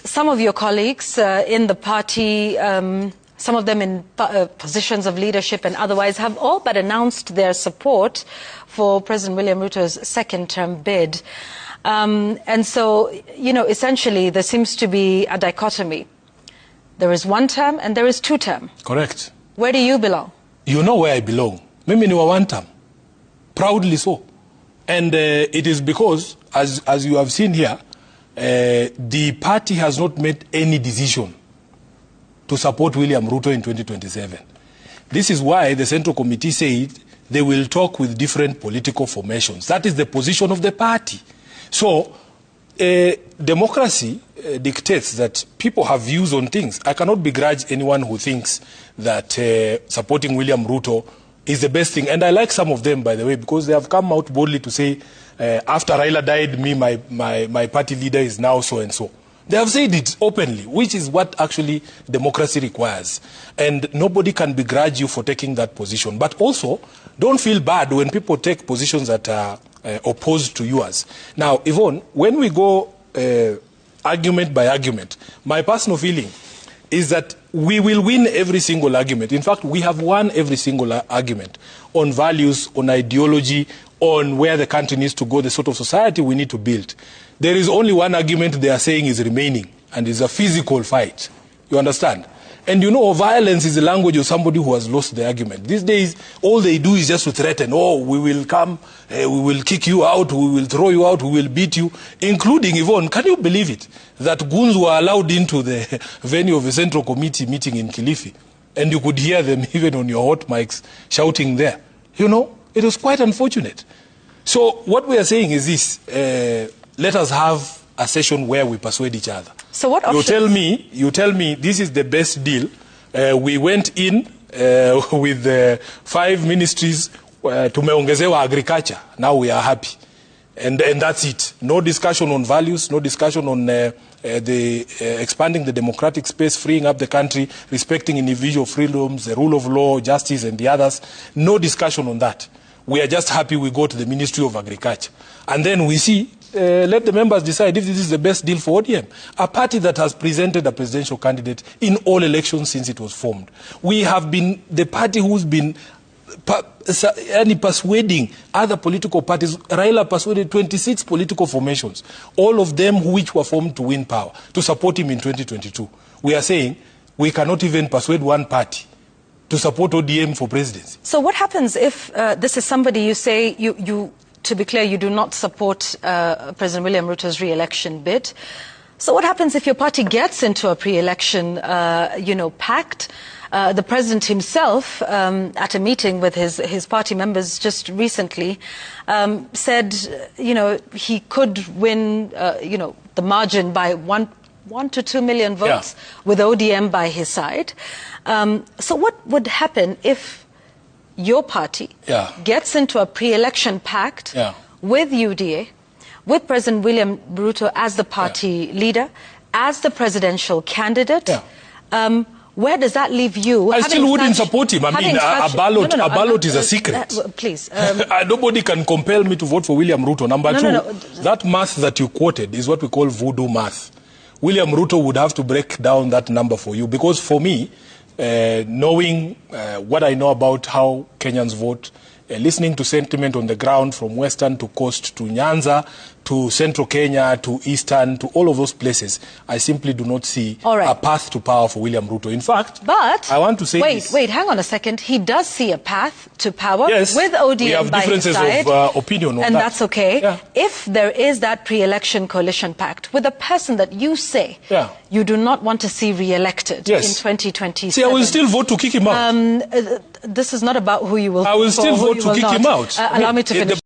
some of your colleagues in the party, some of them in positions of leadership and otherwise, have all but announced their support for President William Ruto's second-term bid. And so, you know, essentially there seems to be a dichotomy. There is one term and there is two term. Correct. Where do you belong? You know where I belong. Mimi ni wa one term. Proudly so. And it is because, as you have seen here, the party has not made any decision to support William Ruto in 2027. This is why the Central Committee said they will talk with different political formations. That is the position of the party. So, democracy dictates that people have views on things. I cannot begrudge anyone who thinks that supporting William Ruto is the best thing. And I like some of them, by the way, because they have come out boldly to say, after Raila died, my party leader is now so-and-so. They have said it openly, which is what actually democracy requires. And nobody can begrudge you for taking that position. But also, don't feel bad when people take positions that are opposed to yours. Now, Yvonne, when we go argument by argument, my personal feeling is that we will win every single argument. In fact, we have won every single argument on values, on ideology, on where the country needs to go, the sort of society we need to build. There is only one argument they are saying is remaining, and it's a physical fight. You understand? And you know, violence is the language of somebody who has lost the argument. These days, all they do is just to threaten, oh, we will come, we will kick you out, we will throw you out, we will beat you, including Yvonne. Can you believe it? That goons were allowed into the venue of a Central Committee meeting in Kilifi, and you could hear them even on your hot mics shouting there. You know, it was quite unfortunate. So what we are saying is this, let us have a session where we persuade each other. So what options? You tell me this is the best deal. We went in with 5 ministries, tumeongezewa agriculture. Now we are happy. And that's it. No discussion on values, no discussion on expanding the democratic space, freeing up the country, respecting individual freedoms, the rule of law, justice, and the others. No discussion on that. We are just happy we go to the Ministry of Agriculture. And then we see, let the members decide if this is the best deal for ODM. A party that has presented a presidential candidate in all elections since it was formed. We have been the party who's been persuading other political parties. Raila persuaded 26 political formations, all of them which were formed to win power, to support him in 2022. We are saying we cannot even persuade one party to support ODM for presidency. So what happens if this is somebody you say, to be clear, you do not support President William Ruto's re-election bid? So what happens if your party gets into a pre-election, pact? The president himself, at a meeting with his party members just recently, said, he could win, the margin by 1 to 2 million votes, with ODM by his side. So what would happen if your party gets into a pre-election pact with UDA, with President William Ruto as the party leader, as the presidential candidate? Where does that leave you? I still wouldn't support him. I mean, a ballot is a secret. Please. Nobody can compel me to vote for William Ruto. Number two, that math that you quoted is what we call voodoo math. William Ruto would have to break down that number for you, because for me, knowing what I know about how Kenyans vote, listening to sentiment on the ground from Western to Coast to Nyanza to Central Kenya to Eastern to all of those places, I simply do not see a path to power for William Ruto. In fact, I want to say wait, hang on a second. He does see a path to power with ODM we have by differences his side, of opinion on and that. That's okay. If there is that pre-election coalition pact with a person that you say you do not want to see re-elected in 2027. See, I will still vote to kick him out. This is not about who you will vote for. I will still vote to kick him out. Allow me to finish.